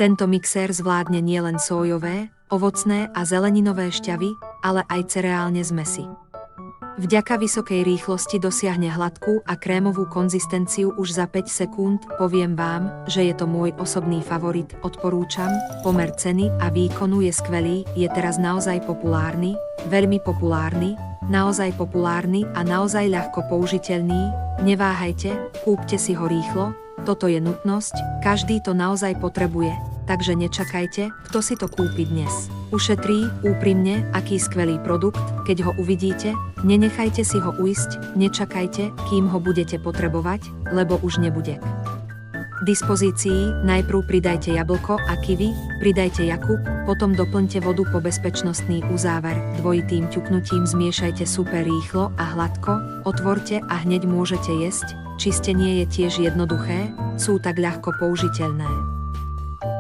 Tento mixér zvládne nielen sójové, ovocné a zeleninové šťavy, ale aj cereálne zmesy. Vďaka vysokej rýchlosti dosiahne hladkú a krémovú konzistenciu už za 5 sekúnd. Poviem vám, že je to môj osobný favorit, odporúčam. Pomer ceny a výkonu je skvelý, je teraz naozaj populárny, veľmi populárny, naozaj populárny a naozaj ľahko použiteľný. Neváhajte, kúpte si ho rýchlo, toto je nutnosť, každý to naozaj potrebuje, takže nečakajte, kto si to kúpi dnes. Ušetrí, úprimne, aký skvelý produkt, keď ho uvidíte, nenechajte si ho ujsť, nečakajte, kým ho budete potrebovať, lebo už nebude k dispozícii. Najprv pridajte jablko a kiwi, pridajte jakub, potom doplňte vodu po bezpečnostný uzáver, dvojitým ťuknutím zmiešajte super rýchlo a hladko, otvorte a hneď môžete jesť. Čistenie je tiež jednoduché, sú tak ľahko použiteľné.